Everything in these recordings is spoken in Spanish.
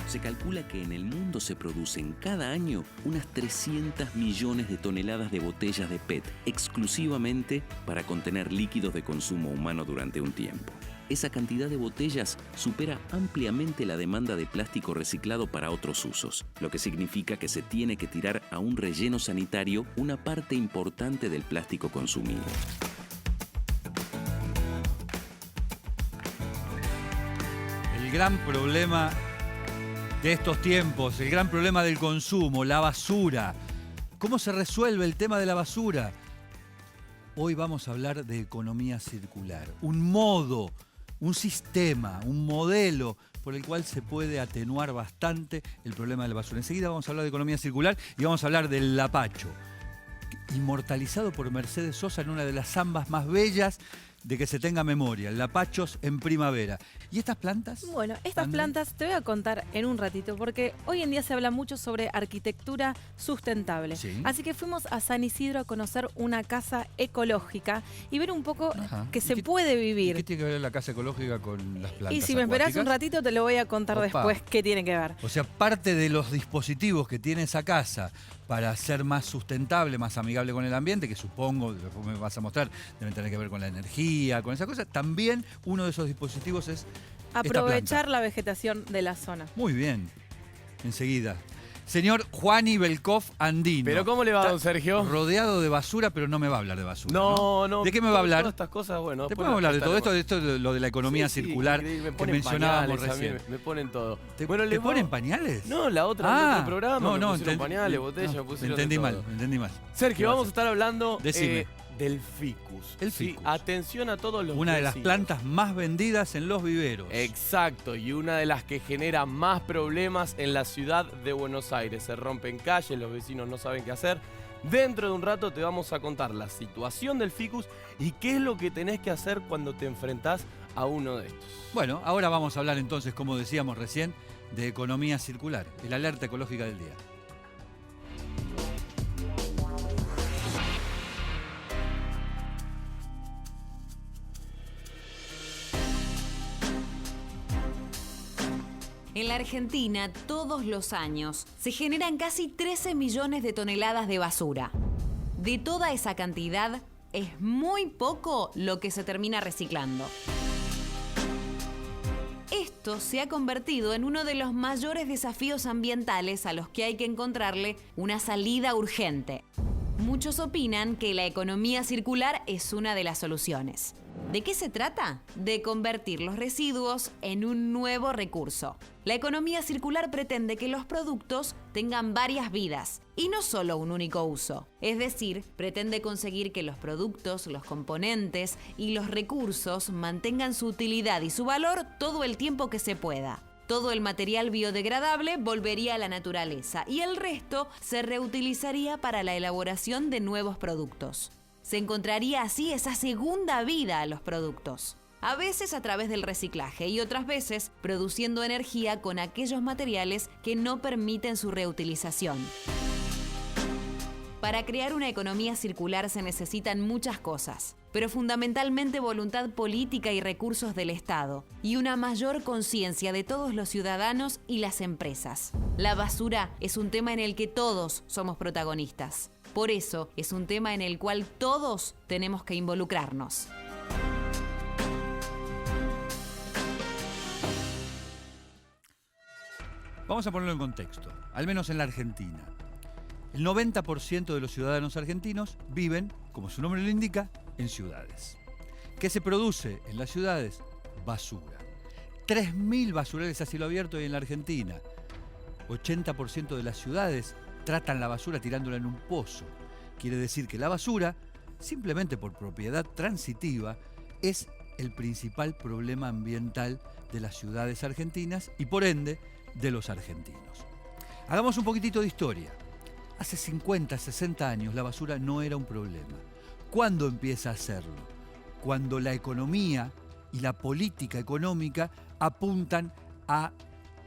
Se calcula que en el mundo se producen cada año unas 300 millones de toneladas de botellas de PET, exclusivamente para contener líquidos de consumo humano durante un tiempo. Esa cantidad de botellas supera ampliamente la demanda de plástico reciclado para otros usos, lo que significa que se tiene que tirar a un relleno sanitario una parte importante del plástico consumido. El gran problema de estos tiempos, el gran problema del consumo, la basura. ¿Cómo se resuelve el tema de la basura? Hoy vamos a hablar de economía circular, un modo, un sistema, un modelo por el cual se puede atenuar bastante el problema de la basura. Enseguida vamos a hablar de economía circular y vamos a hablar del lapacho, inmortalizado por Mercedes Sosa en una de las zambas más bellas de que se tenga memoria, lapachos en primavera. ¿Y estas plantas? Bueno, estas plantas te voy a contar en un ratito, porque hoy en día se habla mucho sobre arquitectura sustentable. Sí. Así que fuimos a San Isidro a conocer una casa ecológica y ver un poco que se puede vivir. ¿Qué tiene que ver la casa ecológica con las plantas Y si me esperás un ratito te lo voy a contar después qué tiene que ver. O sea, parte de los dispositivos que tiene esa casa para ser más sustentable, más amigable con el ambiente, que supongo, después me vas a mostrar, deben tener que ver con la energía, con esas cosas. También uno de esos dispositivos es aprovechar la vegetación de la zona. Muy bien, enseguida. Señor Juani Belkov Andino. ¿Pero cómo le va, don Sergio? Rodeado de basura, pero no me va a hablar de basura. No. ¿De qué me va a hablar? Todas estas cosas, bueno. ¿Te podemos hablar de todo esto? Esto es lo de la economía circular que mencionábamos recién. Me ponen todo. ¿Te ponen pañales? No, la otra, el otro programa. No, pusieron pañales, botellas, pusieron me entendí todo. mal. Sergio, vamos a estar hablando del ficus. El ficus. Atención a todos los Una de las vecinos. plantas más vendidas en los viveros. Exacto, y una de las que genera más problemas en la ciudad de Buenos Aires. Se rompen calles, los vecinos no saben qué hacer. Dentro de un rato te vamos a contar la situación del ficus y qué es lo que tenés que hacer cuando te enfrentás a uno de estos. Bueno, ahora vamos a hablar entonces, como decíamos recién, de economía circular, el alerta ecológica del día. En la Argentina, todos los años, se generan casi 13 millones de toneladas de basura. De toda esa cantidad, es muy poco lo que se termina reciclando. Esto se ha convertido en uno de los mayores desafíos ambientales a los que hay que encontrarle una salida urgente. Muchos opinan que la economía circular es una de las soluciones. ¿De qué se trata? De convertir los residuos en un nuevo recurso. La economía circular pretende que los productos tengan varias vidas y no solo un único uso. Es decir, pretende conseguir que los productos, los componentes y los recursos mantengan su utilidad y su valor todo el tiempo que se pueda. Todo el material biodegradable volvería a la naturaleza y el resto se reutilizaría para la elaboración de nuevos productos. Se encontraría así esa segunda vida a los productos. A veces a través del reciclaje y otras veces produciendo energía con aquellos materiales que no permiten su reutilización. Para crear una economía circular se necesitan muchas cosas, pero fundamentalmente voluntad política y recursos del Estado, y una mayor conciencia de todos los ciudadanos y las empresas. La basura es un tema en el que todos somos protagonistas. Por eso es un tema en el cual todos tenemos que involucrarnos. Vamos a ponerlo en contexto, al menos en la Argentina. El 90% de los ciudadanos argentinos viven, como su nombre lo indica, en ciudades. ¿Qué se produce en las ciudades? Basura. 3.000 basurales a cielo abierto hay en la Argentina. 80% de las ciudades tratan la basura tirándola en un pozo. Quiere decir que la basura, simplemente por propiedad transitiva, es el principal problema ambiental de las ciudades argentinas y por ende de los argentinos. Hagamos un poquitito de historia. Hace 50, 60 años la basura no era un problema. ¿Cuándo empieza a serlo? Cuando la economía y la política económica apuntan a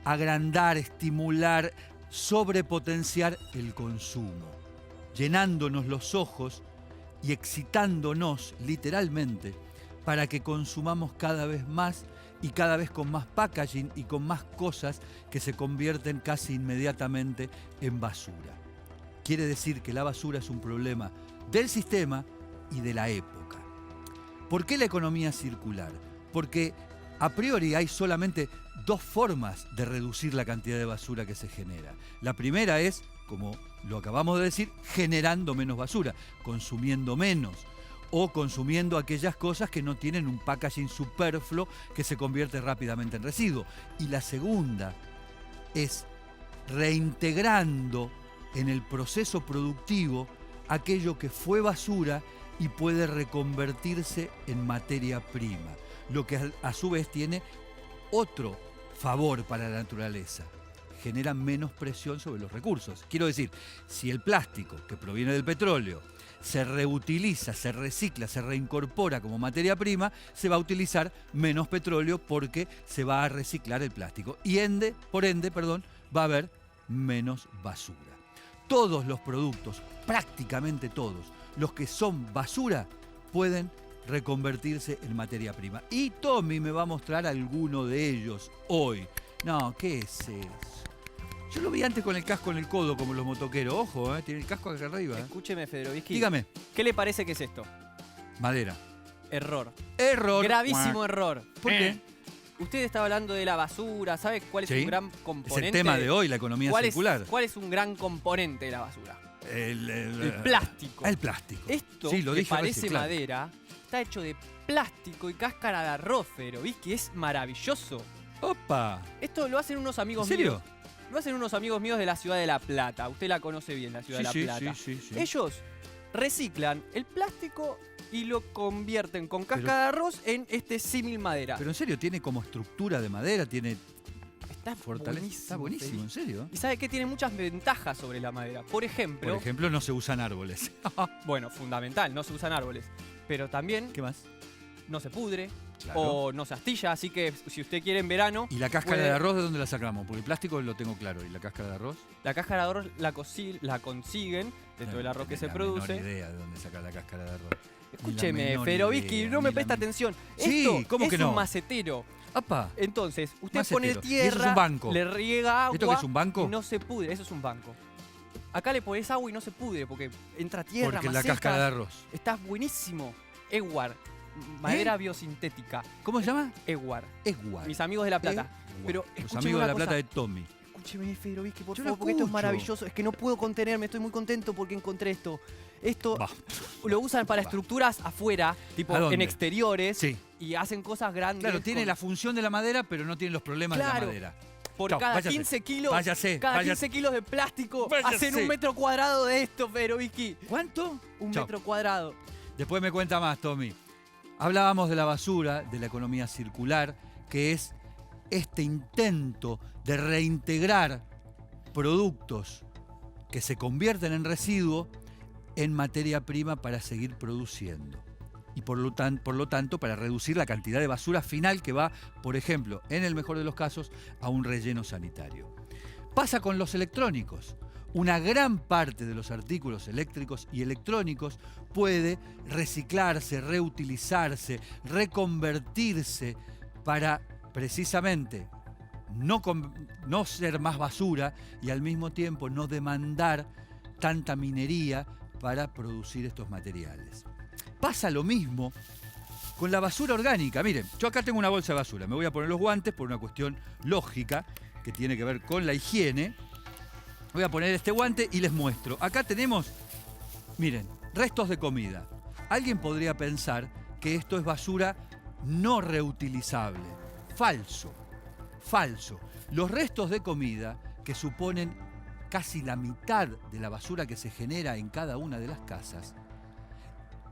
agrandar, estimular, sobrepotenciar el consumo, llenándonos los ojos y excitándonos literalmente para que consumamos cada vez más y cada vez con más packaging y con más cosas que se convierten casi inmediatamente en basura. Quiere decir que la basura es un problema del sistema y de la época. ¿Por qué la economía circular? Porque a priori hay solamente dos formas de reducir la cantidad de basura que se genera. La primera es, como lo acabamos de decir, generando menos basura, consumiendo menos o consumiendo aquellas cosas que no tienen un packaging superfluo que se convierte rápidamente en residuo. Y la segunda es reintegrando en el proceso productivo aquello que fue basura y puede reconvertirse en materia prima, lo que a su vez tiene otro favor para la naturaleza. Genera menos presión sobre los recursos. Quiero decir, si el plástico que proviene del petróleo se reutiliza, se recicla, se reincorpora como materia prima, se va a utilizar menos petróleo porque se va a reciclar el plástico. Y por ende, va a haber menos basura. Todos los productos, prácticamente todos, los que son basura, pueden reconvertirse en materia prima. Y Tommy me va a mostrar alguno de ellos hoy. No, ¿qué es eso? Yo lo vi antes con el casco en el codo, como los motoqueros. Ojo, tiene el casco acá arriba. Escúcheme, Federovisky. Dígame. ¿Qué le parece que es esto? Madera. Error. Error. Gravísimo error. ¿Por qué? Usted está hablando de la basura, ¿sabe cuál es Sí. un gran componente? Es el tema de hoy, la economía circular. ¿Cuál es un gran componente de la basura? El plástico. El plástico. Esto, sí, lo que dije parece recién, claro. madera, está hecho de plástico y cáscara de arroz, Federovisky. Es maravilloso. ¡Opa! Esto lo hacen unos amigos ¿En serio? míos. Lo hacen unos amigos míos de la ciudad de La Plata. Usted la conoce bien, la ciudad de La Plata. Sí. Ellos reciclan el plástico y lo convierten con cáscara de arroz en este símil madera. Pero en serio, tiene como estructura de madera, tiene Está fortaleza. buenísimo, Está buenísimo, ¿en serio? Y sabe que tiene muchas ventajas sobre la madera. Por ejemplo, No se usan árboles. bueno, fundamental, no se usan árboles. Pero también ¿Qué más? no se pudre Claro. o no se astilla. Así que si usted quiere en verano, ¿Y la cáscara puede- de arroz de dónde la sacamos? Porque el plástico lo tengo claro. ¿Y la cáscara de arroz? la cáscara de arroz la consiguen dentro del arroz que se No produce. tengo idea de dónde sacar la cáscara de arroz. Escúcheme, menor Federovisky, idea, no me ni la presta men- atención. Sí, Esto ¿cómo que es no? un macetero. ¡Apa! Entonces, usted Macetero. pone ¿Y eso es tierra, un banco? le riega agua. ¿Esto qué es, un banco? Y no se pudre, eso es un banco. Acá le pones agua y no se pudre porque entra tierra, Porque la maceta. cáscara de arroz. Está buenísimo. Ewar, madera biosintética. ¿Cómo se llama? Ewar. Igual. Mis amigos de La Plata. Pero Los escúcheme amigos de una La Plata cosa. de Tommy. Escúcheme, Federovisky, por Yo lo favor, porque esto es escucho. maravilloso. Es que no puedo contenerme, estoy muy contento porque encontré esto. Esto Va. lo usan para estructuras afuera, tipo ¿A dónde? en exteriores, Sí. y hacen cosas grandes. Claro, tiene con- la función de la madera, pero no tiene los problemas de la Claro. madera. Por Chau, cada váyase. 15 kilos, Váyase, cada váyase. 15 kilos de plástico Váyase. hacen 1 metro cuadrado de esto, Federovisky. ¿Cuánto? 1 Chau. metro cuadrado. Después me cuenta más, Tommy. Hablábamos de la basura, de la economía circular, que es este intento de reintegrar productos que se convierten en residuo en materia prima para seguir produciendo. Y por lo tanto, para reducir la cantidad de basura final que va, por ejemplo, en el mejor de los casos, a un relleno sanitario. Pasa con los electrónicos. Una gran parte de los artículos eléctricos y electrónicos puede reciclarse, reutilizarse, reconvertirse para precisamente no ser más basura y al mismo tiempo no demandar tanta minería para producir estos materiales. Pasa lo mismo con la basura orgánica. Miren, yo acá tengo una bolsa de basura. Me voy a poner los guantes por una cuestión lógica que tiene que ver con la higiene. Voy a poner este guante y les muestro. Acá tenemos, miren, restos de comida. Alguien podría pensar que esto es basura no reutilizable. Falso. Falso. Los restos de comida, que suponen casi la mitad de la basura que se genera en cada una de las casas,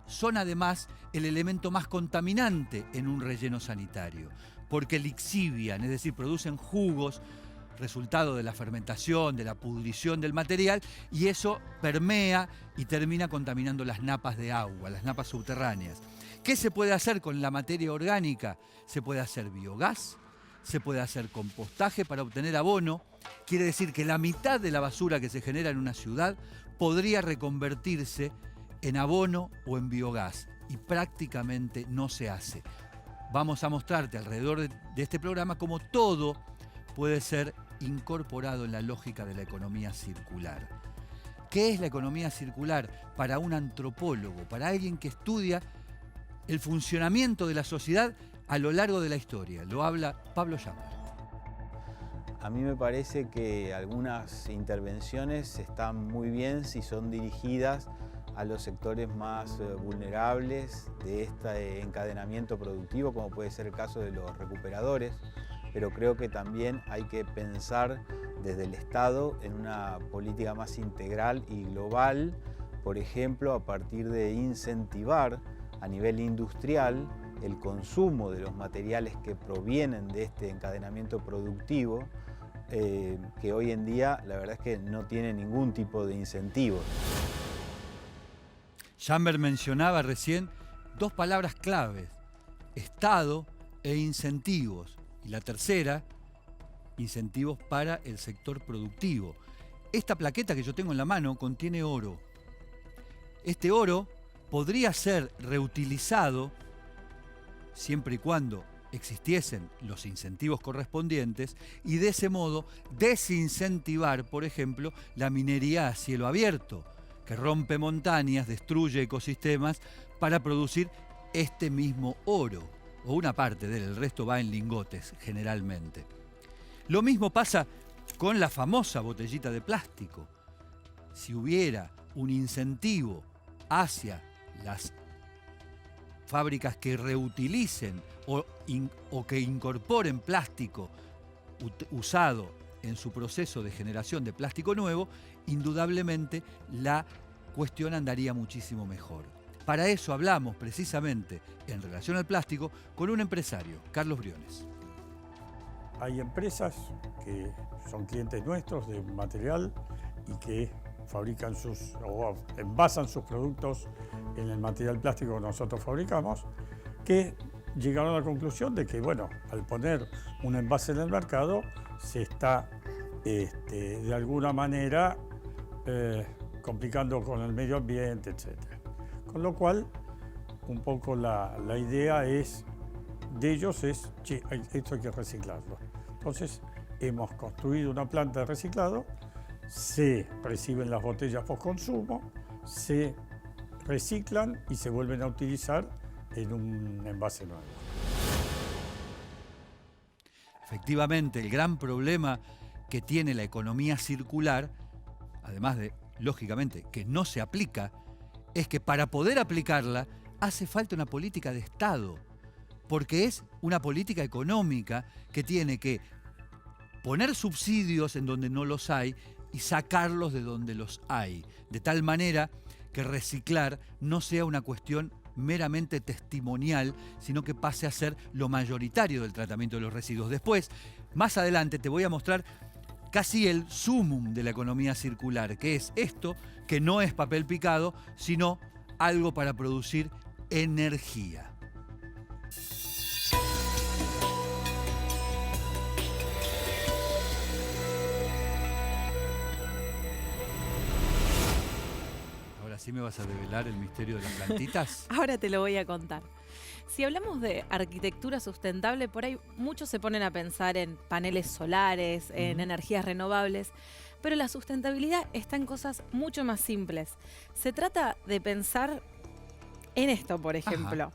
son además el elemento más contaminante en un relleno sanitario, porque lixivian, es decir, producen jugos, resultado de la fermentación, de la pudrición del material, y eso permea y termina contaminando las napas de agua, las napas subterráneas. ¿Qué se puede hacer con la materia orgánica? Se puede hacer biogás, se puede hacer compostaje para obtener abono. Quiere decir que la mitad de la basura que se genera en una ciudad podría reconvertirse en abono o en biogás, y prácticamente no se hace. vamos a mostrarte alrededor de este programa cómo todo puede ser incorporado en la lógica de la economía circular. ¿Qué es la economía circular? Para un antropólogo, para alguien que estudia el funcionamiento de la sociedad a lo largo de la historia. Lo habla Pablo Jamber. A mí me parece que algunas intervenciones están muy bien si son dirigidas a los sectores más vulnerables de este encadenamiento productivo, como puede ser el caso de los recuperadores, pero creo que también hay que pensar desde el Estado en una política más integral y global, por ejemplo, a partir de incentivar a nivel industrial el consumo de los materiales que provienen de este encadenamiento productivo, que hoy en día la verdad es que no tiene ningún tipo de incentivos. Jamber mencionaba recién dos palabras claves, Estado e incentivos. Y la tercera, incentivos para el sector productivo. Esta plaqueta que yo tengo en la mano contiene oro. Este oro podría ser reutilizado siempre y cuando existiesen los incentivos correspondientes y de ese modo desincentivar, por ejemplo, la minería a cielo abierto, que rompe montañas, destruye ecosistemas para producir este mismo oro, o una parte de él, el resto va en lingotes generalmente. Lo mismo pasa con la famosa botellita de plástico. Si hubiera un incentivo hacia las fábricas que reutilicen o que incorporen plástico usado en su proceso de generación de plástico nuevo, indudablemente la cuestión andaría muchísimo mejor. Para eso hablamos precisamente en relación al plástico con un empresario, Carlos Briones. Hay empresas que son clientes nuestros de material y que fabrican o envasan sus productos en el material plástico que nosotros fabricamos, que llegaron a la conclusión de que, bueno, al poner un envase en el mercado, se está de alguna manera complicando con el medio ambiente, etc. Con lo cual, un poco la idea de ellos es, che, esto hay que reciclarlo. Entonces, hemos construido una planta de reciclado, se reciben las botellas post consumo, se reciclan y se vuelven a utilizar en un envase nuevo. Efectivamente, el gran problema que tiene la economía circular, además de, lógicamente, que no se aplica, es que para poder aplicarla hace falta una política de Estado, porque es una política económica que tiene que poner subsidios en donde no los hay y sacarlos de donde los hay, de tal manera que reciclar no sea una cuestión meramente testimonial, sino que pase a ser lo mayoritario del tratamiento de los residuos. Después, más adelante, te voy a mostrar casi el sumum de la economía circular, que es esto, que no es papel picado, sino algo para producir energía. ¿Sí me vas a develar el misterio de las plantitas? Ahora te lo voy a contar. Si hablamos de arquitectura sustentable, por ahí muchos se ponen a pensar en paneles solares, en energías renovables, pero la sustentabilidad está en cosas mucho más simples. Se trata de pensar en esto, por ejemplo.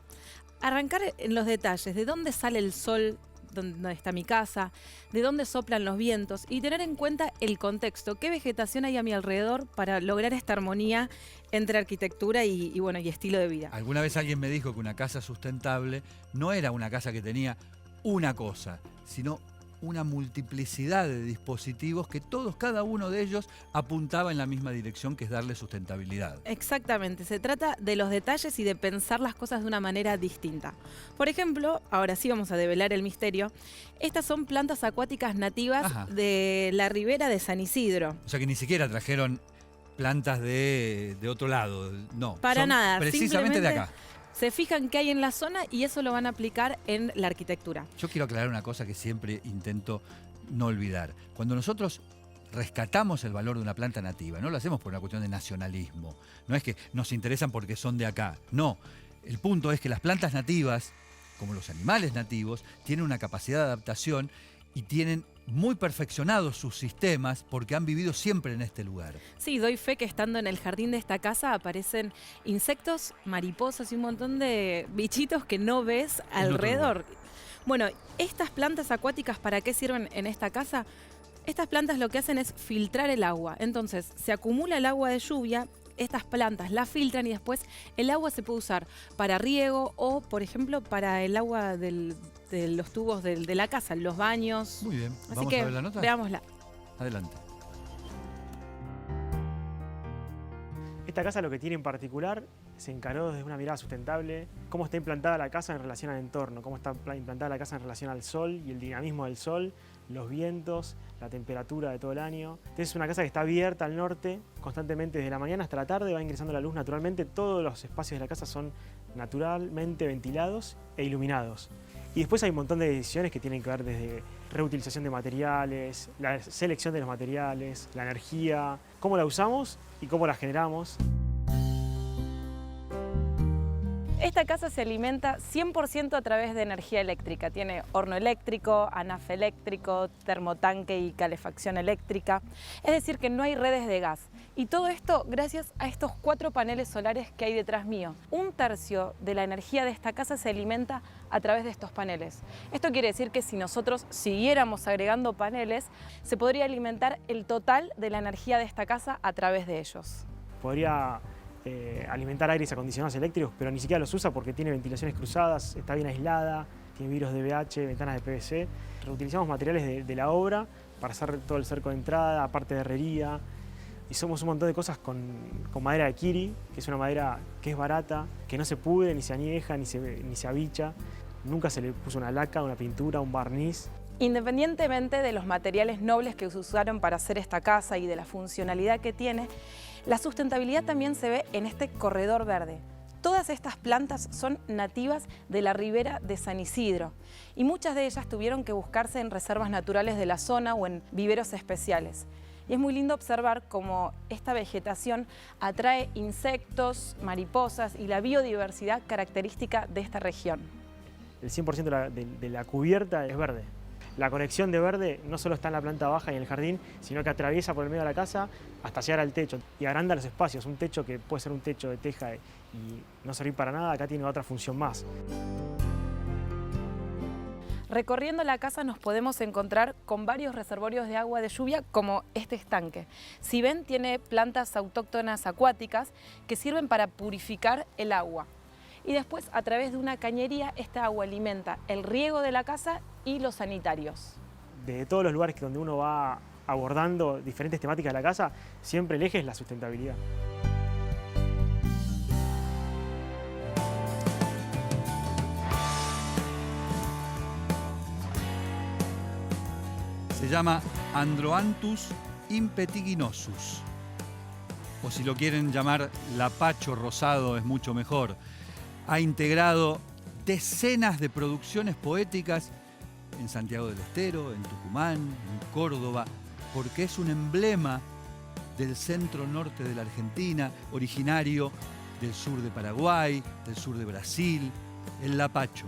Arrancar en los detalles, de dónde sale el sol, donde está mi casa, de dónde soplan los vientos y tener en cuenta el contexto, qué vegetación hay a mi alrededor para lograr esta armonía entre arquitectura y estilo de vida. Alguna vez alguien me dijo que una casa sustentable no era una casa que tenía una cosa, sino una multiplicidad de dispositivos que cada uno de ellos apuntaba en la misma dirección, que es darle sustentabilidad. Exactamente, se trata de los detalles y de pensar las cosas de una manera distinta. Por ejemplo, ahora sí vamos a develar el misterio, estas son plantas acuáticas nativas de la ribera de San Isidro. O sea que ni siquiera trajeron plantas de otro lado, no. Para nada, precisamente de acá. Se fijan qué hay en la zona y eso lo van a aplicar en la arquitectura. Yo quiero aclarar una cosa que siempre intento no olvidar. Cuando nosotros rescatamos el valor de una planta nativa, no lo hacemos por una cuestión de nacionalismo. No es que nos interesan porque son de acá. No. El punto es que las plantas nativas como los animales nativos, tienen una capacidad de adaptación y tienen muy perfeccionados sus sistemas porque han vivido siempre en este lugar. Sí, doy fe que estando en el jardín de esta casa aparecen insectos, mariposas y un montón de bichitos que no ves alrededor. Bueno, estas plantas acuáticas, ¿para qué sirven en esta casa? Estas plantas lo que hacen es filtrar el agua. Entonces, se acumula el agua de lluvia, estas plantas la filtran y después el agua se puede usar para riego o, por ejemplo, para el agua de los tubos de la casa, los baños. Muy bien, Así ¿vamos que a ver la nota? veámosla. Adelante. Esta casa lo que tiene en particular se encaró desde una mirada sustentable, cómo está implantada la casa en relación al entorno, cómo está implantada la casa en relación al sol y el dinamismo del sol, los vientos, la temperatura de todo el año. Entonces es una casa que está abierta al norte constantemente desde la mañana hasta la tarde, va ingresando la luz naturalmente, todos los espacios de la casa son naturalmente ventilados e iluminados. Y después hay un montón de decisiones que tienen que ver desde reutilización de materiales, la selección de los materiales, la energía, cómo la usamos y cómo la generamos. Esta casa se alimenta 100% a través de energía eléctrica. Tiene horno eléctrico, anafe eléctrico, termotanque y calefacción eléctrica. Es decir, que no hay redes de gas. Y todo esto gracias a estos 4 paneles solares que hay detrás mío. 1/3 de la energía de esta casa se alimenta a través de estos paneles. Esto quiere decir que si nosotros siguiéramos agregando paneles, se podría alimentar el total de la energía de esta casa a través de ellos. Podría alimentar aires acondicionados eléctricos, pero ni siquiera los usa porque tiene ventilaciones cruzadas, está bien aislada, tiene vidrios de BH, ventanas de PVC. Reutilizamos materiales de la obra para hacer todo el cerco de entrada, aparte de herrería. Hicimos un montón de cosas con madera de kiri, que es una madera que es barata, que no se pudre, ni se añeja, ni se abicha. Nunca se le puso una laca, una pintura, un barniz. Independientemente de los materiales nobles que se usaron para hacer esta casa y de la funcionalidad que tiene, la sustentabilidad también se ve en este corredor verde. Todas estas plantas son nativas de la ribera de San Isidro y muchas de ellas tuvieron que buscarse en reservas naturales de la zona o en viveros especiales. Y es muy lindo observar cómo esta vegetación atrae insectos, mariposas y la biodiversidad característica de esta región. El 100% de la cubierta es verde. La conexión de verde no solo está en la planta baja y en el jardín, sino que atraviesa por el medio de la casa hasta llegar al techo y agranda los espacios. Un techo que puede ser un techo de teja y no servir para nada, acá tiene otra función más. Recorriendo la casa nos podemos encontrar con varios reservorios de agua de lluvia como este estanque. Si ven, tiene plantas autóctonas acuáticas que sirven para purificar el agua. Y después, a través de una cañería, esta agua alimenta el riego de la casa y los sanitarios. De todos los lugares donde uno va abordando diferentes temáticas de la casa, siempre el eje es la sustentabilidad. Se llama Androanthus impetiginosus, o si lo quieren llamar lapacho rosado es mucho mejor. Ha integrado decenas de producciones poéticas en Santiago del Estero, en Tucumán, en Córdoba, porque es un emblema del centro norte de la Argentina, originario del sur de Paraguay, del sur de Brasil, el lapacho.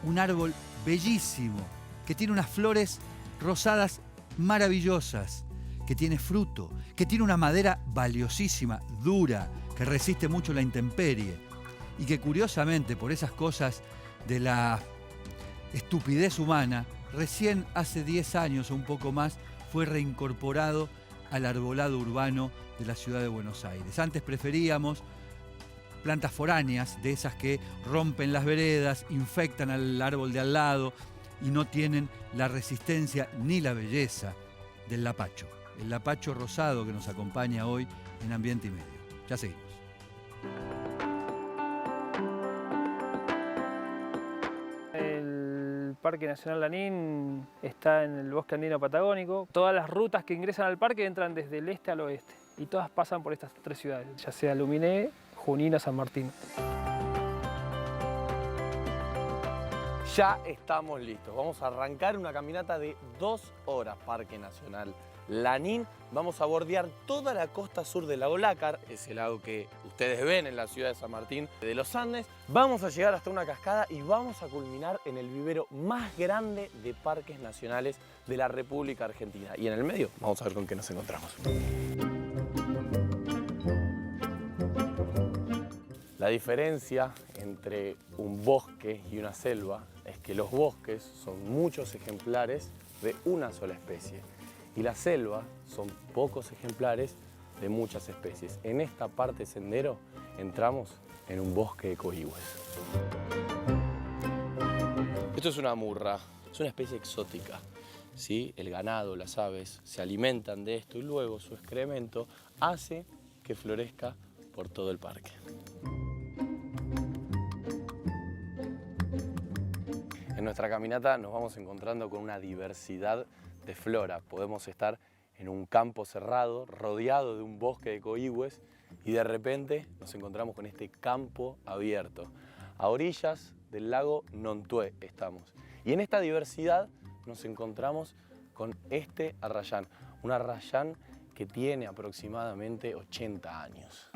Un árbol bellísimo, que tiene unas flores rosadas maravillosas, que tiene fruto, que tiene una madera valiosísima, dura, que resiste mucho la intemperie y que curiosamente por esas cosas de la estupidez humana, recién hace 10 años o un poco más fue reincorporado al arbolado urbano de la ciudad de Buenos Aires. Antes preferíamos plantas foráneas, de esas que rompen las veredas, infectan al árbol de al lado y no tienen la resistencia ni la belleza del lapacho. El lapacho rosado que nos acompaña hoy en Ambiente y Medio. Ya seguimos. El Parque Nacional Lanín está en el bosque andino patagónico. Todas las rutas que ingresan al parque entran desde el este al oeste y todas pasan por estas 3 ciudades, ya sea Luminé, Junín o San Martín. Ya estamos listos. Vamos a arrancar una caminata de 2 horas, Parque Nacional Lanín. Vamos a bordear toda la costa sur del lago Lácar, ese lago que ustedes ven en la ciudad de San Martín de los Andes. Vamos a llegar hasta una cascada y vamos a culminar en el vivero más grande de parques nacionales de la República Argentina. Y en el medio vamos a ver con qué nos encontramos. La diferencia entre un bosque y una selva es que los bosques son muchos ejemplares de una sola especie y la selva son pocos ejemplares de muchas especies. En esta parte sendero entramos en un bosque de coigües. Esto es una murra, es una especie exótica. ¿Sí? El ganado, las aves se alimentan de esto y luego su excremento hace que florezca por todo el parque. En nuestra caminata nos vamos encontrando con una diversidad de flora. Podemos estar en un campo cerrado, rodeado de un bosque de coigües y de repente nos encontramos con este campo abierto. A orillas del lago Nontué estamos. Y en esta diversidad nos encontramos con este arrayán, un arrayán que tiene aproximadamente 80 años.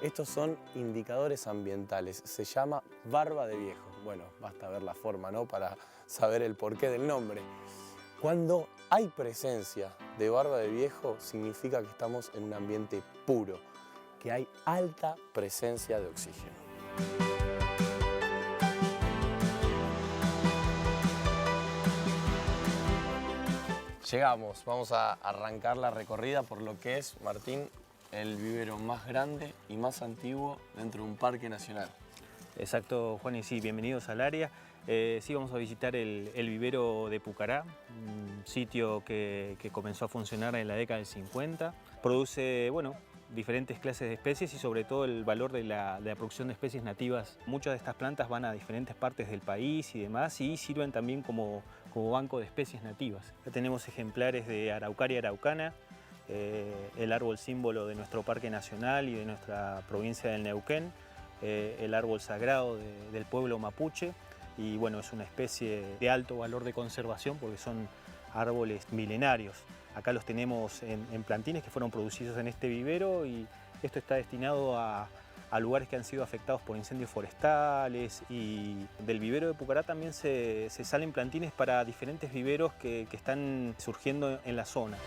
Estos son indicadores ambientales, se llama barba de viejo. Bueno, basta ver la forma, ¿no?, para saber el porqué del nombre. Cuando hay presencia de barba de viejo, significa que estamos en un ambiente puro, que hay alta presencia de oxígeno. Llegamos, vamos a arrancar la recorrida por lo que es, Martín, el vivero más grande y más antiguo dentro de un parque nacional. Exacto, Juan, y sí, bienvenidos al área. Sí, vamos a visitar el vivero de Pucará, un sitio que comenzó a funcionar en la década del 50. Produce, bueno, diferentes clases de especies y sobre todo el valor de la producción de especies nativas. Muchas de estas plantas van a diferentes partes del país y demás y sirven también como banco de especies nativas. Ya tenemos ejemplares de Araucaria araucana, el árbol símbolo de nuestro parque nacional y de nuestra provincia del Neuquén, el árbol sagrado del pueblo mapuche y bueno, es una especie de alto valor de conservación porque son árboles milenarios. Acá los tenemos en plantines que fueron producidos en este vivero y esto está destinado a lugares que han sido afectados por incendios forestales y del vivero de Pucará también se salen plantines para diferentes viveros que están surgiendo en la zona.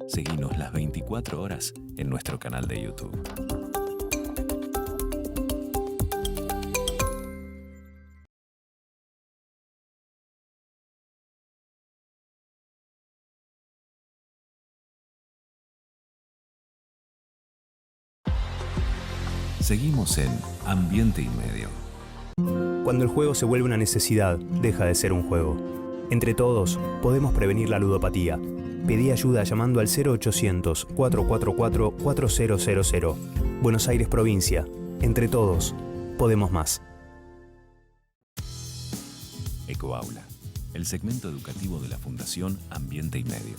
Seguinos las 24 horas en nuestro canal de YouTube. Seguimos en Ambiente y Medio. Cuando el juego se vuelve una necesidad, deja de ser un juego. Entre todos, podemos prevenir la ludopatía. Pedí ayuda llamando al 0800-444-4000. Buenos Aires, provincia. Entre todos, podemos más. Ecoaula, el segmento educativo de la Fundación Ambiente y Medio.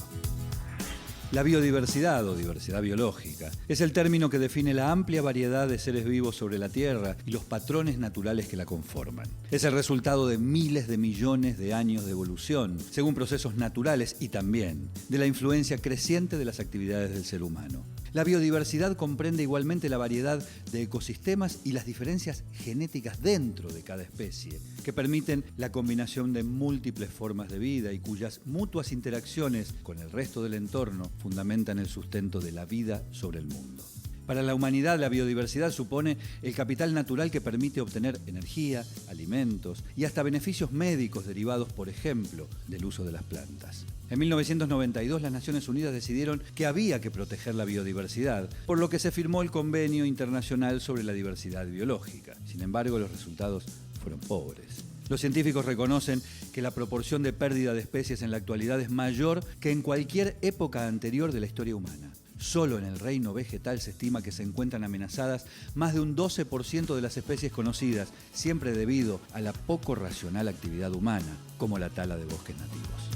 La biodiversidad o diversidad biológica es el término que define la amplia variedad de seres vivos sobre la Tierra y los patrones naturales que la conforman. Es el resultado de miles de millones de años de evolución, según procesos naturales y también de la influencia creciente de las actividades del ser humano. La biodiversidad comprende igualmente la variedad de ecosistemas y las diferencias genéticas dentro de cada especie, que permiten la combinación de múltiples formas de vida y cuyas mutuas interacciones con el resto del entorno fundamentan el sustento de la vida sobre el mundo. Para la humanidad, la biodiversidad supone el capital natural que permite obtener energía, alimentos y hasta beneficios médicos derivados, por ejemplo, del uso de las plantas. En 1992, las Naciones Unidas decidieron que había que proteger la biodiversidad, por lo que se firmó el Convenio Internacional sobre la Diversidad Biológica. Sin embargo, los resultados fueron pobres. Los científicos reconocen que la proporción de pérdida de especies en la actualidad es mayor que en cualquier época anterior de la historia humana. Solo en el reino vegetal se estima que se encuentran amenazadas más de un 12% de las especies conocidas, siempre debido a la poco racional actividad humana, como la tala de bosques nativos.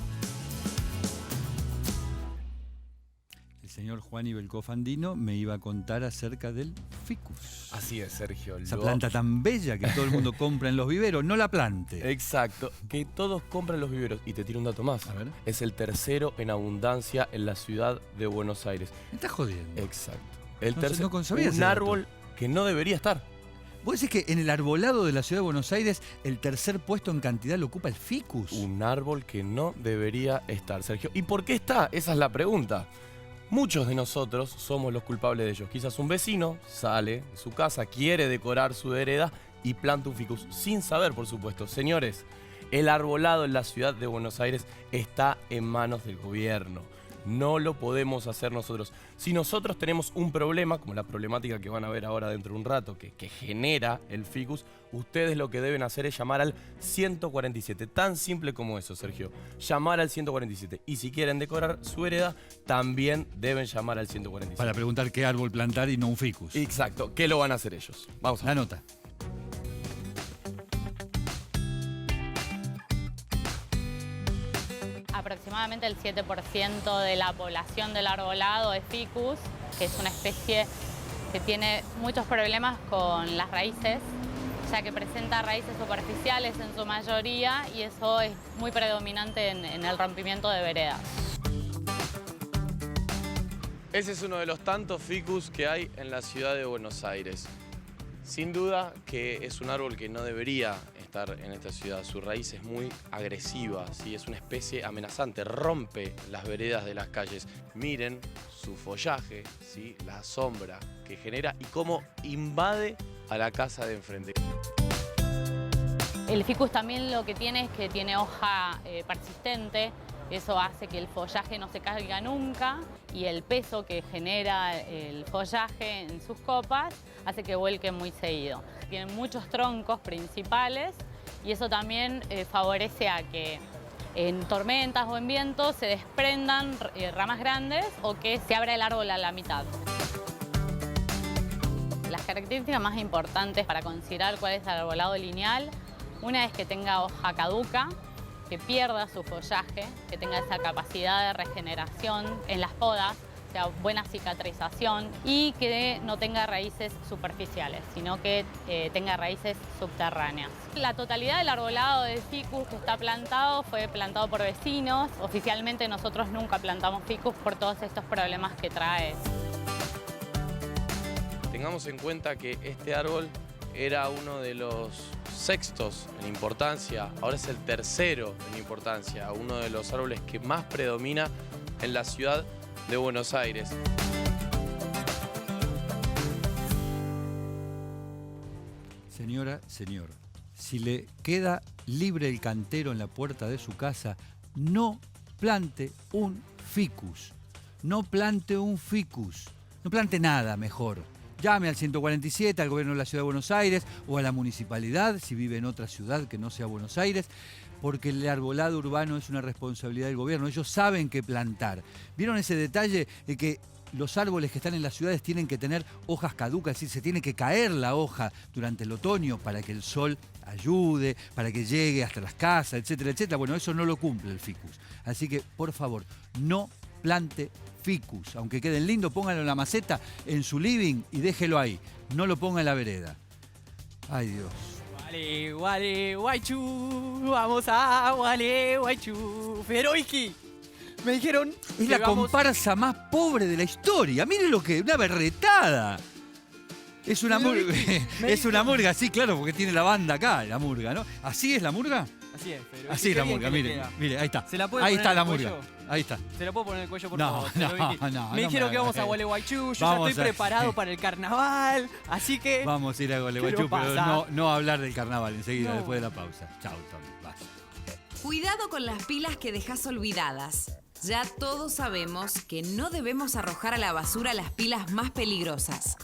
señor Juan Ibelcoff Andino me iba a contar acerca del ficus. Así es, Sergio. Esa planta tan bella que todo el mundo compra en los viveros, no la plante. Exacto, que todos compran los viveros. Y te tiro un dato más. A ver. Es el tercero en abundancia en la ciudad de Buenos Aires. Me estás jodiendo. Exacto. El No, tercero, no sabía ese un dato. árbol que no debería estar. ¿Vos decís que en el arbolado de la ciudad de Buenos Aires el tercer puesto en cantidad lo ocupa el ficus? Un árbol que no debería estar, Sergio. ¿Y por qué está? Esa es la pregunta. Muchos de nosotros somos los culpables de ello. Quizás un vecino sale de su casa, quiere decorar su vereda y planta un ficus, sin saber, por supuesto. Señores, el arbolado en la ciudad de Buenos Aires está en manos del gobierno. No lo podemos hacer nosotros. Si nosotros tenemos un problema, como la problemática que van a ver ahora dentro de un rato, que genera el ficus, ustedes lo que deben hacer es llamar al 147. Tan simple como eso, Sergio. Llamar al 147. Y si quieren decorar su vereda, también deben llamar al 147. Para preguntar qué árbol plantar y no un ficus. Exacto. ¿Qué lo van a hacer ellos? Vamos a la nota. Aproximadamente el 7% de la población del arbolado es ficus, que es una especie que tiene muchos problemas con las raíces, ya que presenta raíces superficiales en su mayoría y eso es muy predominante en el rompimiento de veredas. Ese es uno de los tantos ficus que hay en la ciudad de Buenos Aires. Sin duda que es un árbol que no debería estar en esta ciudad. Su raíz es muy agresiva, ¿sí? Es una especie amenazante, rompe las veredas de las calles. Miren su follaje, ¿sí? La sombra que genera y cómo invade a la casa de enfrente. El ficus también lo que tiene es que tiene hoja persistente. Eso hace que el follaje no se caiga nunca y el peso que genera el follaje en sus copas hace que vuelque muy seguido. Tienen muchos troncos principales y eso también favorece a que en tormentas o en vientos se desprendan ramas grandes o que se abra el árbol a la mitad. Las características más importantes para considerar cuál es el arbolado lineal, una es que tenga hoja caduca, que pierda su follaje, que tenga esa capacidad de regeneración en las podas, o sea, buena cicatrización y que no tenga raíces superficiales, sino que tenga raíces subterráneas. La totalidad del arbolado de ficus que está plantado fue plantado por vecinos. Oficialmente nosotros nunca plantamos ficus por todos estos problemas que trae. Tengamos en cuenta que este árbol era uno de los sextos en importancia, ahora es el tercero en importancia, uno de los árboles que más predomina en la ciudad de Buenos Aires. Señora, señor, si le queda libre el cantero en la puerta de su casa, no plante un ficus. No plante un ficus. No plante nada mejor. Llame al 147, al gobierno de la Ciudad de Buenos Aires o a la municipalidad, si vive en otra ciudad que no sea Buenos Aires, porque el arbolado urbano es una responsabilidad del gobierno. Ellos saben qué plantar. ¿Vieron ese detalle de que los árboles que están en las ciudades tienen que tener hojas caducas? Es decir, se tiene que caer la hoja durante el otoño para que el sol ayude, para que llegue hasta las casas, etcétera, etcétera. Bueno, eso no lo cumple el ficus. Así que, por favor, no plante ficus. Aunque queden lindos, póngalo en la maceta, en su living y déjelo ahí. No lo ponga en la vereda. Ay, Dios. Wale, wale, guaychu, vamos a wale, guaychu, Feroiki. Me dijeron... Es la comparsa más pobre de la historia. Mire lo que... Una berretada. Es una murga. Es una murga, sí, claro, porque tiene la banda acá, la murga, ¿no? ¿Así es la murga? Así es, pero así es la murga, mire, mire, ahí está. ¿Se la puede ahí poner está en la el murga. cuello? Ahí está. ¿Se la puedo poner en el cuello, por No, favor? no, me dijeron que vamos a Gualeguaychú, yo Vamos ya estoy a- preparado para el carnaval, así que... Vamos a ir a Gualeguaychú, pero pasa? no hablar del carnaval enseguida, No. después de la pausa. Chau, Tony. Basta. Cuidado con las pilas que dejas olvidadas. Ya todos sabemos que no debemos arrojar a la basura las pilas más peligrosas.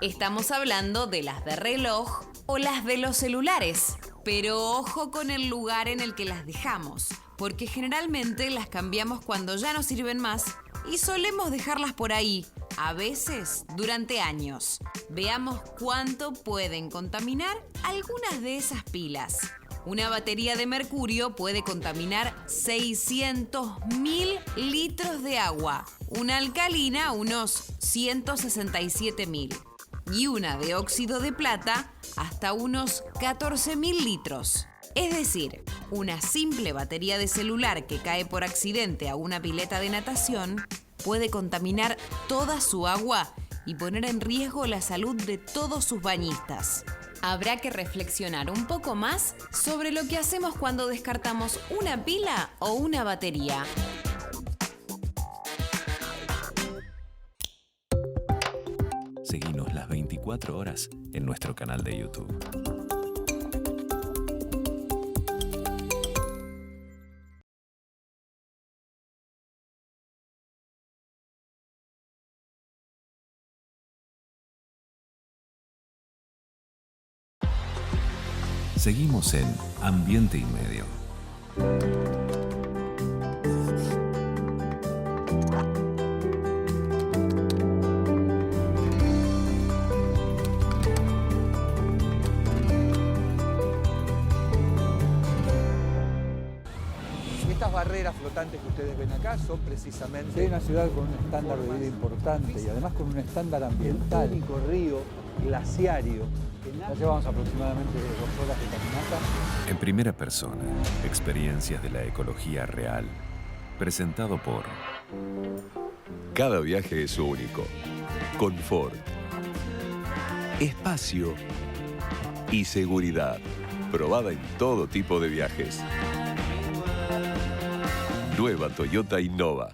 Estamos hablando de las de reloj o las de los celulares. Pero ojo con el lugar en el que las dejamos, porque generalmente las cambiamos cuando ya no sirven más y solemos dejarlas por ahí, a veces durante años. Veamos cuánto pueden contaminar algunas de esas pilas. Una batería de mercurio puede contaminar 600.000 litros de agua, una alcalina unos 167.000 y una de óxido de plata hasta unos 14.000 litros. Es decir, una simple batería de celular que cae por accidente a una pileta de natación puede contaminar toda su agua y poner en riesgo la salud de todos sus bañistas. Habrá que reflexionar un poco más sobre lo que hacemos cuando descartamos una pila o una batería. Seguinos las 24 horas en nuestro canal de YouTube. Seguimos en Ambiente y Medio. Estas barreras flotantes que ustedes ven acá son precisamente... Es una ciudad con un estándar de vida importante y además con un estándar ambiental. El único río glaciario. Ya llevamos aproximadamente 2 horas de caminata. En primera persona, experiencias de la ecología real. Presentado por... Cada viaje es único. Confort. Espacio. Y seguridad. Probada en todo tipo de viajes. Nueva Toyota Innova.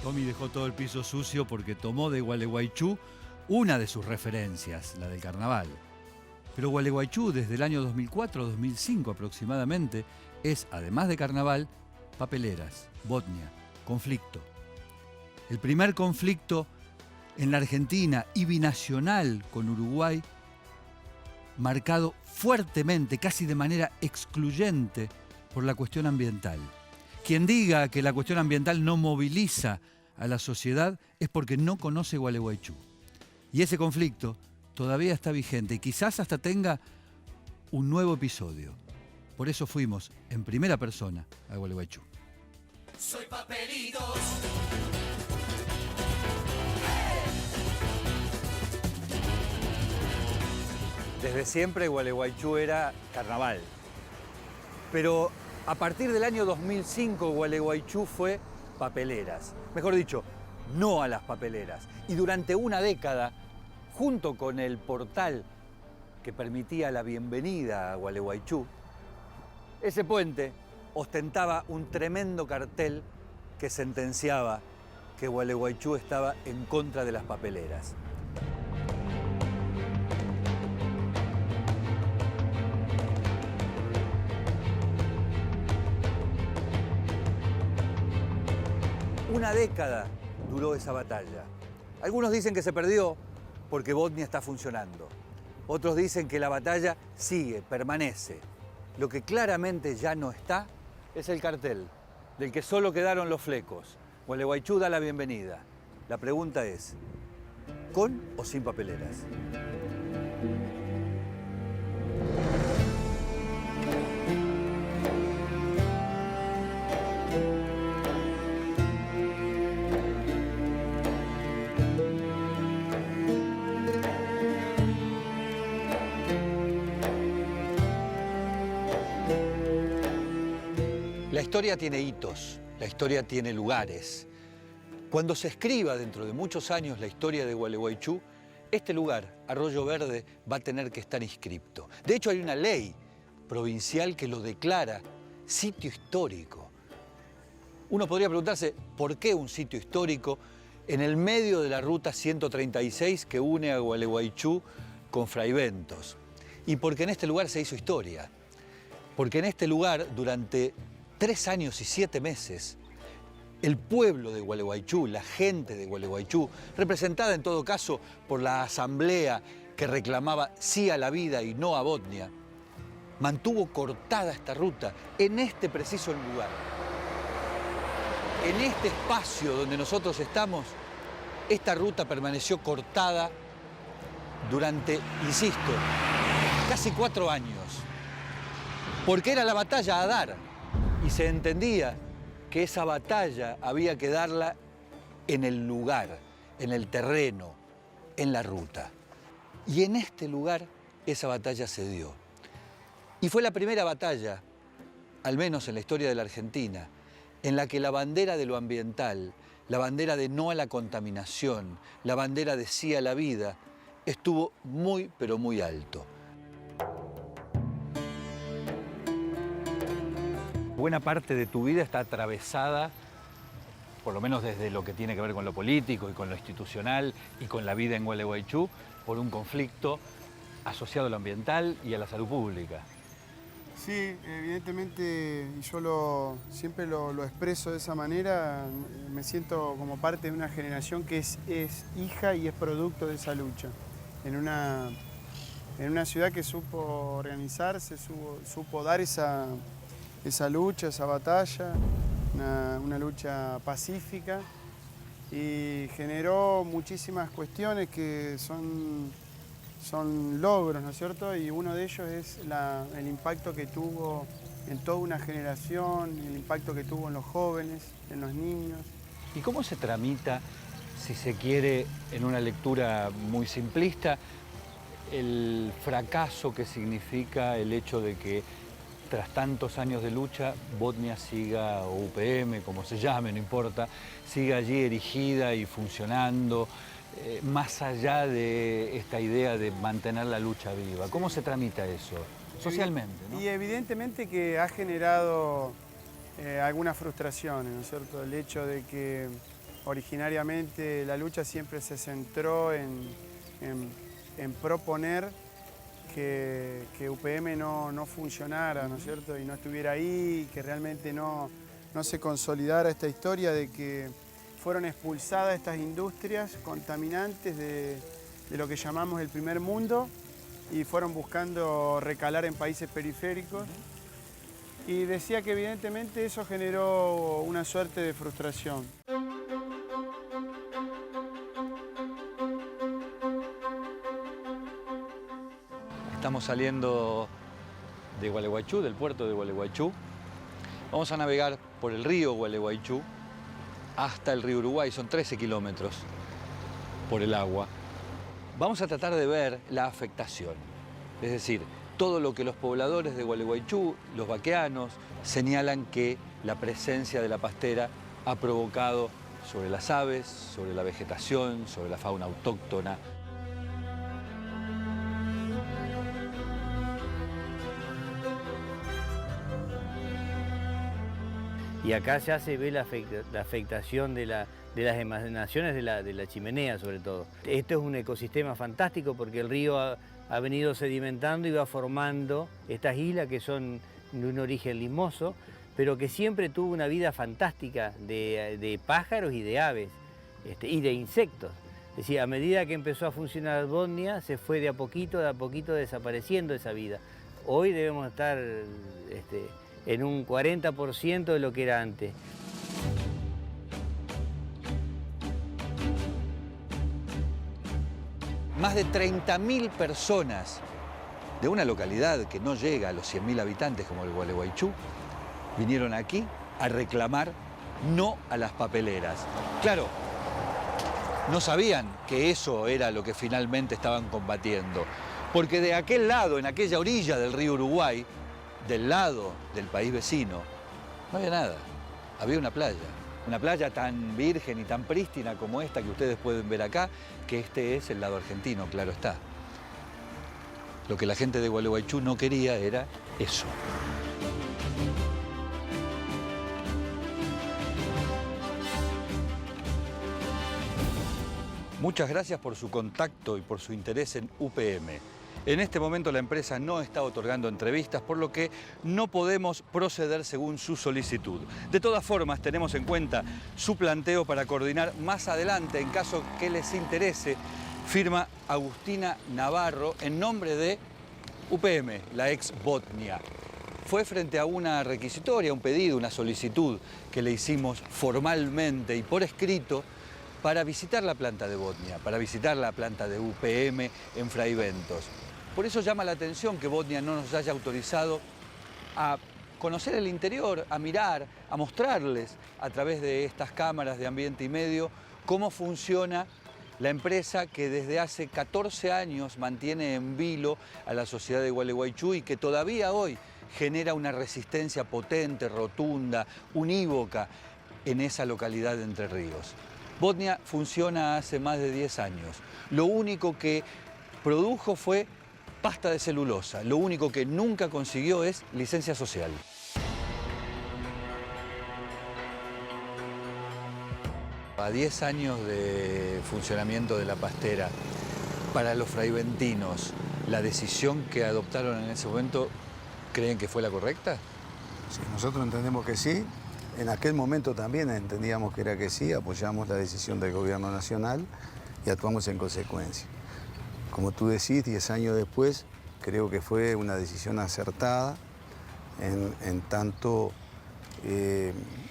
Tommy dejó todo el piso sucio porque tomó de Gualeguaychú una de sus referencias, la del carnaval. Pero Gualeguaychú, desde el año 2004-2005 aproximadamente, es, además de carnaval, papeleras, Botnia, conflicto. El primer conflicto en la Argentina y binacional con Uruguay, marcado fuertemente, casi de manera excluyente, por la cuestión ambiental. Quien diga que la cuestión ambiental no moviliza a la sociedad es porque no conoce Gualeguaychú. Y ese conflicto todavía está vigente y quizás hasta tenga un nuevo episodio. Por eso fuimos en primera persona a Gualeguaychú. Soy Papelitos. Desde siempre Gualeguaychú era carnaval. Pero a partir del año 2005 Gualeguaychú fue papeleras. Mejor dicho, no a las papeleras. Y durante una década, junto con el portal que permitía la bienvenida a Gualeguaychú, ese puente ostentaba un tremendo cartel que sentenciaba que Gualeguaychú estaba en contra de las papeleras. Una década duró esa batalla. Algunos dicen que se perdió porque Botnia está funcionando. Otros dicen que la batalla sigue, permanece. Lo que claramente ya no está es el cartel, del que solo quedaron los flecos. Gualeguaychú da la bienvenida. La pregunta es, ¿con o sin papeleras? La historia tiene hitos, la historia tiene lugares. Cuando se escriba dentro de muchos años la historia de Gualeguaychú, este lugar, Arroyo Verde, va a tener que estar inscripto. De hecho, hay una ley provincial que lo declara sitio histórico. Uno podría preguntarse, ¿por qué un sitio histórico en el medio de la ruta 136 que une a Gualeguaychú con Fraiventos? Y porque en este lugar se hizo historia. Porque en este lugar, durante 3 años y 7 meses, el pueblo de Gualeguaychú, la gente de Gualeguaychú, representada en todo caso por la asamblea que reclamaba sí a la vida y no a Botnia, mantuvo cortada esta ruta en este preciso lugar. En este espacio donde nosotros estamos, esta ruta permaneció cortada durante, insisto, casi 4 años, porque era la batalla a dar y se entendía que esa batalla había que darla en el lugar, en el terreno, en la ruta. Y en este lugar esa batalla se dio. Y fue la primera batalla, al menos en la historia de la Argentina, en la que la bandera de lo ambiental, la bandera de no a la contaminación, la bandera de sí a la vida, estuvo muy, pero muy alto. Buena parte de tu vida está atravesada, por lo menos desde lo que tiene que ver con lo político y con lo institucional y con la vida en Gualeguaychú, por un conflicto asociado a lo ambiental y a la salud pública. Sí, evidentemente, y yo siempre lo expreso de esa manera, me siento como parte de una generación que es hija y es producto de esa lucha. En una ciudad que supo organizarse, supo dar esa lucha, esa batalla, una lucha pacífica, y generó muchísimas cuestiones que son logros, ¿no es cierto? Y uno de ellos es el impacto que tuvo en toda una generación, el impacto que tuvo en los jóvenes, en los niños. ¿Y cómo se tramita, si se quiere, en una lectura muy simplista, el fracaso que significa el hecho de que tras tantos años de lucha, Botnia siga, o UPM, como se llame, no importa, siga allí erigida y funcionando, más allá de esta idea de mantener la lucha viva? ¿Cómo se tramita eso socialmente, ¿no? Y evidentemente que ha generado algunas frustraciones, ¿no es cierto? El hecho de que originariamente la lucha siempre se centró en proponer que UPM no funcionara, ¿no es cierto? Y no estuviera ahí, que realmente no se consolidara esta historia de que fueron expulsadas estas industrias contaminantes de lo que llamamos el primer mundo y fueron buscando recalar en países periféricos. Y decía que evidentemente eso generó una suerte de frustración. Estamos saliendo de Gualeguaychú, del puerto de Gualeguaychú. Vamos a navegar por el río Gualeguaychú hasta el río Uruguay, son 13 kilómetros por el agua. Vamos a tratar de ver la afectación, es decir, todo lo que los pobladores de Gualeguaychú, los vaqueanos, señalan que la presencia de la pastera ha provocado sobre las aves, sobre la vegetación, sobre la fauna autóctona. Y acá ya se ve la afectación de las emanaciones de la chimenea, sobre todo. Esto es un ecosistema fantástico porque el río ha venido sedimentando y va formando estas islas que son de un origen limoso, pero que siempre tuvo una vida fantástica de pájaros y de aves y de insectos. Es decir, a medida que empezó a funcionar Botnia, se fue de a poquito desapareciendo esa vida. Hoy debemos estar en un 40% de lo que era antes. Más de 30.000 personas de una localidad que no llega a los 100.000 habitantes como el Gualeguaychú vinieron aquí a reclamar no a las papeleras. Claro, no sabían que eso era lo que finalmente estaban combatiendo, porque de aquel lado, en aquella orilla del río Uruguay, del lado del país vecino, no había nada, había una playa tan virgen y tan prístina como esta que ustedes pueden ver acá, que este es el lado argentino, claro está. Lo que la gente de Gualeguaychú no quería era eso. Muchas gracias por su contacto y por su interés en UPM. En este momento la empresa no está otorgando entrevistas, por lo que no podemos proceder según su solicitud. De todas formas, tenemos en cuenta su planteo para coordinar más adelante, en caso que les interese, firma Agustina Navarro en nombre de UPM, la ex Botnia. Fue frente a una requisitoria, un pedido, una solicitud que le hicimos formalmente y por escrito para visitar la planta de Botnia, para visitar la planta de UPM en Fraiventos. Por eso llama la atención que Botnia no nos haya autorizado a conocer el interior, a mirar, a mostrarles a través de estas cámaras de Ambiente y Medio cómo funciona la empresa que desde hace 14 años mantiene en vilo a la sociedad de Gualeguaychú y que todavía hoy genera una resistencia potente, rotunda, unívoca en esa localidad de Entre Ríos. Botnia funciona hace más de 10 años. Lo único que produjo fue pasta de celulosa. Lo único que nunca consiguió es licencia social. A 10 años de funcionamiento de la pastera, para los fraiventinos, ¿la decisión que adoptaron en ese momento creen que fue la correcta? Sí, nosotros entendemos que sí. En aquel momento también entendíamos que era que sí, apoyamos la decisión del gobierno nacional y actuamos en consecuencia. Como tú decís, 10 años después, creo que fue una decisión acertada, en tanto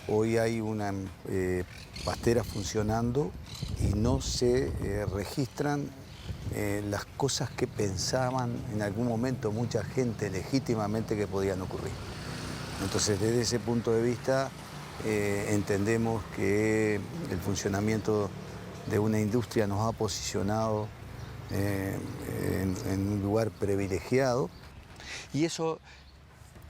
hoy hay una pastera funcionando y no se registran las cosas que pensaban en algún momento mucha gente legítimamente que podían ocurrir. Entonces, desde ese punto de vista, entendemos que el funcionamiento de una industria nos ha posicionado en un lugar privilegiado. Y eso,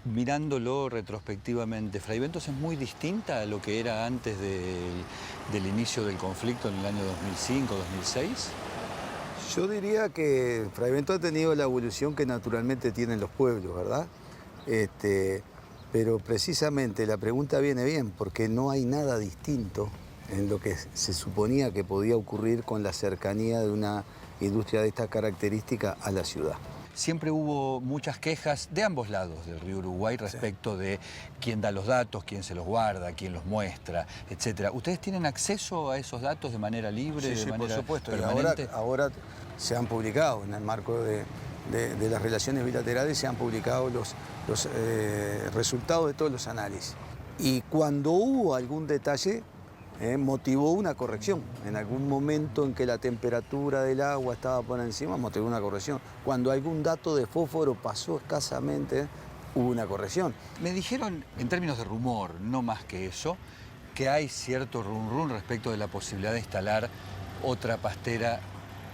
mirándolo retrospectivamente, Fraiventos es muy distinta a lo que era antes del inicio del conflicto en el año 2005, 2006. Yo diría que Fraiventos ha tenido la evolución que naturalmente tienen los pueblos, ¿verdad? Pero precisamente la pregunta viene bien, porque no hay nada distinto en lo que se suponía que podía ocurrir con la cercanía de una industria de esta característica a la ciudad. Siempre hubo muchas quejas de ambos lados del río Uruguay respecto de quién da los datos, quién se los guarda, quién los muestra, etc. ¿Ustedes tienen acceso a esos datos de manera libre, Sí, de manera por supuesto. permanente? Y ahora se han publicado, en el marco de las relaciones bilaterales, se han publicado los resultados de todos los análisis. Y cuando hubo algún detalle, motivó una corrección. En algún momento en que la temperatura del agua estaba por encima, motivó una corrección. Cuando algún dato de fósforo pasó escasamente, hubo una corrección. Me dijeron, en términos de rumor, no más que eso, que hay cierto run respecto de la posibilidad de instalar otra pastera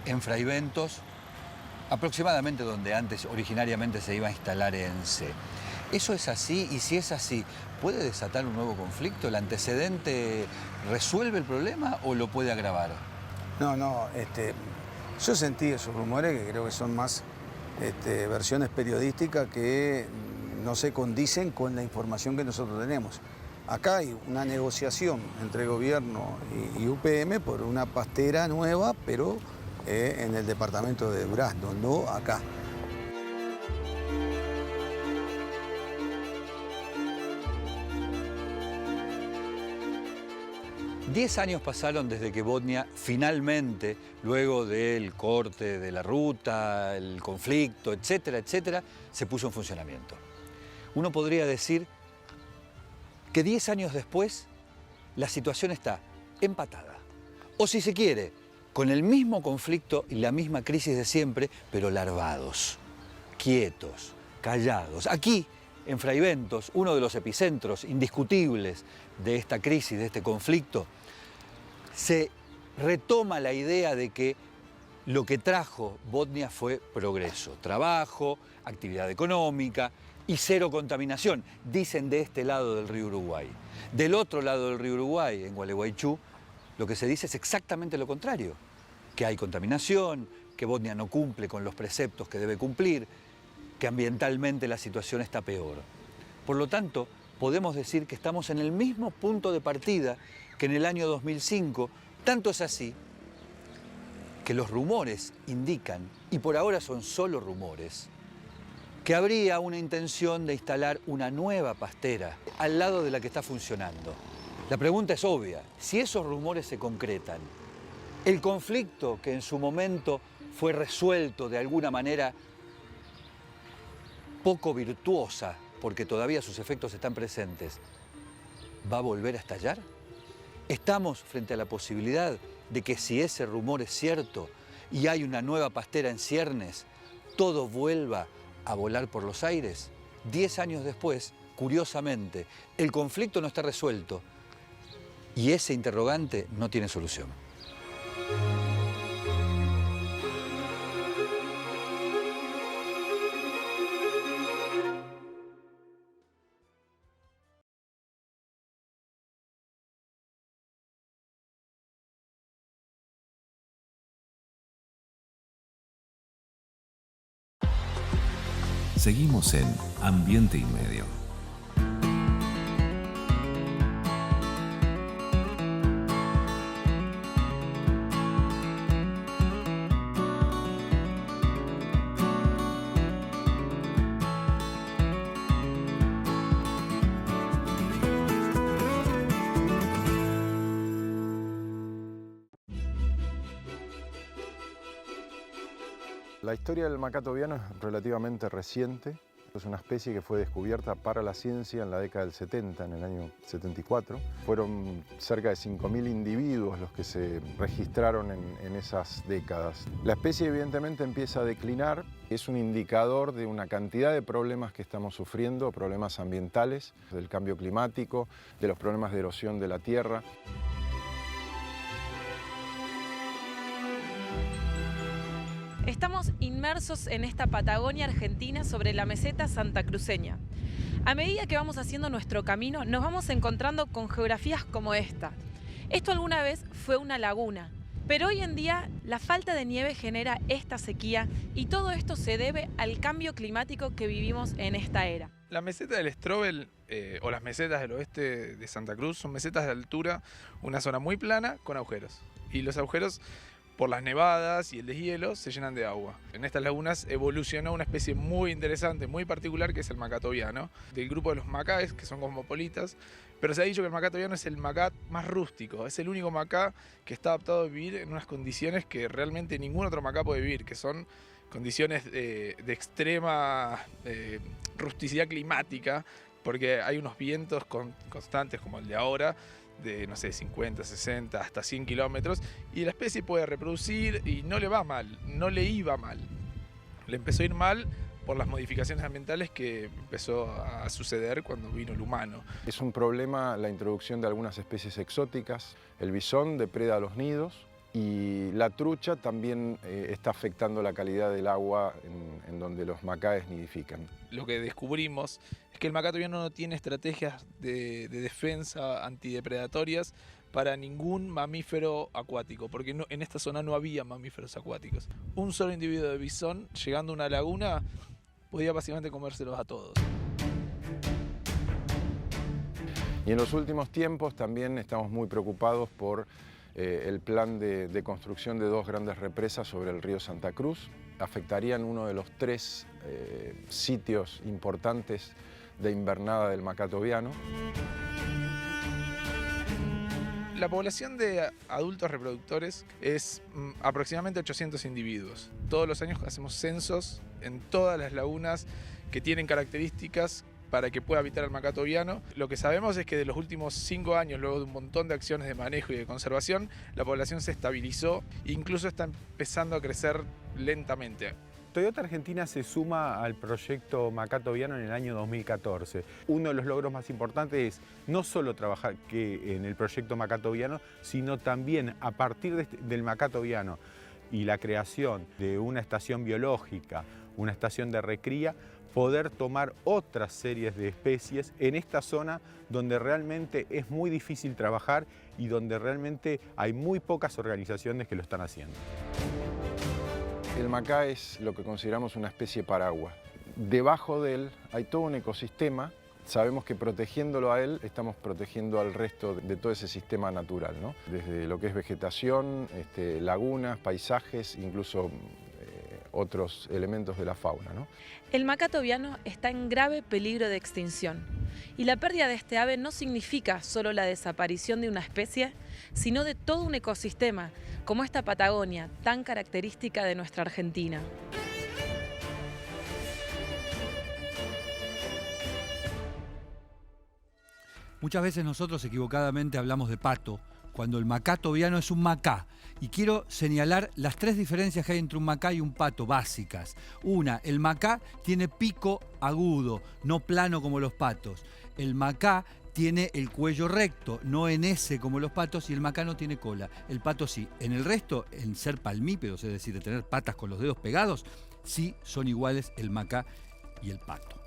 en Fraiventos, aproximadamente donde antes originariamente se iba a instalar ENCE. ¿Eso es así? Y si es así, ¿puede desatar un nuevo conflicto? ¿El antecedente resuelve el problema o lo puede agravar? No, yo sentí esos rumores que creo que son más versiones periodísticas que no se condicen con la información que nosotros tenemos. Acá hay una negociación entre gobierno y UPM por una pastera nueva, pero en el departamento de Durazno, no acá. Diez años pasaron desde que Botnia finalmente, luego del corte de la ruta, el conflicto, etcétera, etcétera, se puso en funcionamiento. Uno podría decir que 10 años después la situación está empatada. O si se quiere, con el mismo conflicto y la misma crisis de siempre, pero larvados, quietos, callados. Aquí, en Fraiventos, uno de los epicentros indiscutibles de esta crisis, de este conflicto, se retoma la idea de que lo que trajo Botnia fue progreso, trabajo, actividad económica y cero contaminación, dicen de este lado del río Uruguay. Del otro lado del río Uruguay, en Gualeguaychú, lo que se dice es exactamente lo contrario, que hay contaminación, que Botnia no cumple con los preceptos que debe cumplir, que ambientalmente la situación está peor. Por lo tanto, podemos decir que estamos en el mismo punto de partida que en el año 2005, tanto es así que los rumores indican, y por ahora son solo rumores, que habría una intención de instalar una nueva pastera al lado de la que está funcionando. La pregunta es obvia, si esos rumores se concretan, el conflicto que en su momento fue resuelto de alguna manera poco virtuosa, porque todavía sus efectos están presentes, ¿va a volver a estallar? Estamos frente a la posibilidad de que si ese rumor es cierto y hay una nueva pastera en ciernes, todo vuelva a volar por los aires? 10 años después, curiosamente, el conflicto no está resuelto y ese interrogante no tiene solución. Seguimos en Ambiente y Medio. La historia del macaco viano es relativamente reciente. Es una especie que fue descubierta para la ciencia en la década del 70, en el año 74. Fueron cerca de 5.000 individuos los que se registraron en esas décadas. La especie evidentemente empieza a declinar. Es un indicador de una cantidad de problemas que estamos sufriendo, problemas ambientales, del cambio climático, de los problemas de erosión de la tierra. Estamos inmersos en esta Patagonia argentina sobre la meseta santacruceña. A medida que vamos haciendo nuestro camino, nos vamos encontrando con geografías como esta. Esto alguna vez fue una laguna, pero hoy en día la falta de nieve genera esta sequía y todo esto se debe al cambio climático que vivimos en esta era. La meseta del Strobel o las mesetas del oeste de Santa Cruz son mesetas de altura, una zona muy plana con agujeros. Y los agujeros, por las nevadas y el deshielo, se llenan de agua. En estas lagunas evolucionó una especie muy interesante, muy particular, que es el macaco viano, del grupo de los macaes, que son cosmopolitas, pero se ha dicho que el macaco viano es el macá más rústico, es el único macá que está adaptado a vivir en unas condiciones que realmente ningún otro macá puede vivir, que son condiciones de extrema rusticidad climática, porque hay unos vientos constantes como el de ahora, de, no sé, 50, 60, hasta 100 kilómetros, y la especie puede reproducir y no le va mal, no le iba mal. Le empezó a ir mal por las modificaciones ambientales que empezó a suceder cuando vino el humano. Es un problema la introducción de algunas especies exóticas. El bisón depreda los nidos y la trucha también está afectando la calidad del agua en donde los macaes nidifican. Lo que descubrimos es que el macaco viano no tiene estrategias de defensa antidepredatorias para ningún mamífero acuático, porque en esta zona no había mamíferos acuáticos. Un solo individuo de bisón, llegando a una laguna, podía básicamente comérselos a todos. Y en los últimos tiempos también estamos muy preocupados por el plan de construcción de 2 grandes represas sobre el río Santa Cruz. Afectarían uno de los 3 sitios importantes de invernada del macaco viano. La población de adultos reproductores es aproximadamente 800 individuos. Todos los años hacemos censos en todas las lagunas que tienen características para que pueda habitar el macaco viano. Lo que sabemos es que de los últimos 5 años, luego de un montón de acciones de manejo y de conservación, la población se estabilizó e incluso está empezando a crecer lentamente. Toyota Argentina se suma al proyecto Macaco Viano en el año 2014. Uno de los logros más importantes es no solo trabajar en el proyecto Macaco Viano, sino también a partir del Macaco Viano y la creación de una estación biológica, una estación de recría, poder tomar otras series de especies en esta zona donde realmente es muy difícil trabajar y donde realmente hay muy pocas organizaciones que lo están haciendo. El macá es lo que consideramos una especie paraguas. Debajo de él hay todo un ecosistema. Sabemos que protegiéndolo a él, estamos protegiendo al resto de todo ese sistema natural, ¿no? Desde lo que es vegetación, lagunas, paisajes, incluso otros elementos de la fauna, ¿no? El macaco viano está en grave peligro de extinción. Y la pérdida de este ave no significa solo la desaparición de una especie, sino de todo un ecosistema, como esta Patagonia tan característica de nuestra Argentina. Muchas veces nosotros equivocadamente hablamos de pato cuando el macato viano es un macá. Y quiero señalar las 3 diferencias que hay entre un macá y un pato básicas. Una, el macá tiene pico agudo, no plano como los patos. El macá tiene el cuello recto, no en S como los patos, y el macá no tiene cola. El pato sí. En el resto, en ser palmípedos, es decir, de tener patas con los dedos pegados, sí son iguales el macá y el pato.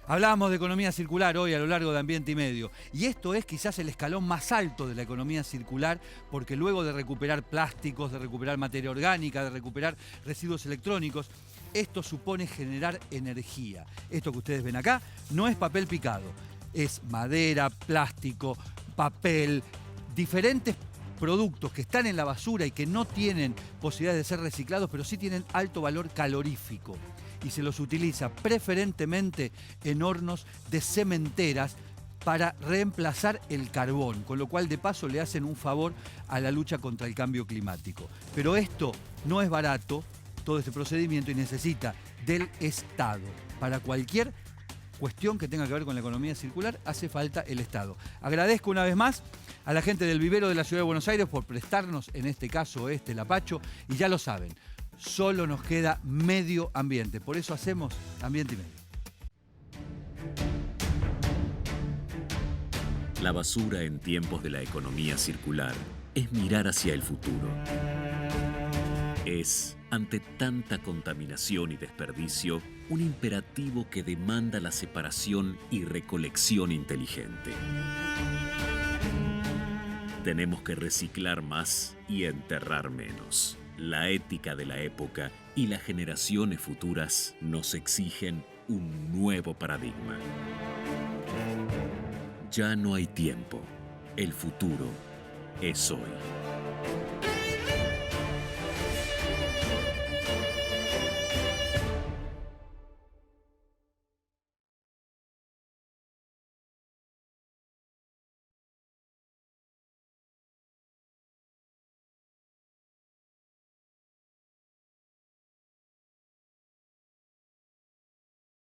Hablábamos de economía circular hoy a lo largo de Ambiente y Medio, y esto es quizás el escalón más alto de la economía circular, porque luego de recuperar plásticos, de recuperar materia orgánica, de recuperar residuos electrónicos, esto supone generar energía. Esto que ustedes ven acá no es papel picado, es madera, plástico, papel, diferentes productos que están en la basura y que no tienen posibilidades de ser reciclados, pero sí tienen alto valor calorífico. Y se los utiliza preferentemente en hornos de cementeras para reemplazar el carbón, con lo cual de paso le hacen un favor a la lucha contra el cambio climático. Pero esto no es barato, todo este procedimiento, y necesita del Estado. Para cualquier cuestión que tenga que ver con la economía circular, hace falta el Estado. Agradezco una vez más a la gente del vivero de la Ciudad de Buenos Aires por prestarnos, en este caso, el apacho, y ya lo saben, solo nos queda medio ambiente. Por eso hacemos Ambiente y Medio. La basura en tiempos de la economía circular es mirar hacia el futuro. Es, ante tanta contaminación y desperdicio, un imperativo que demanda la separación y recolección inteligente. Tenemos que reciclar más y enterrar menos. La ética de la época y las generaciones futuras nos exigen un nuevo paradigma. Ya no hay tiempo. El futuro es hoy.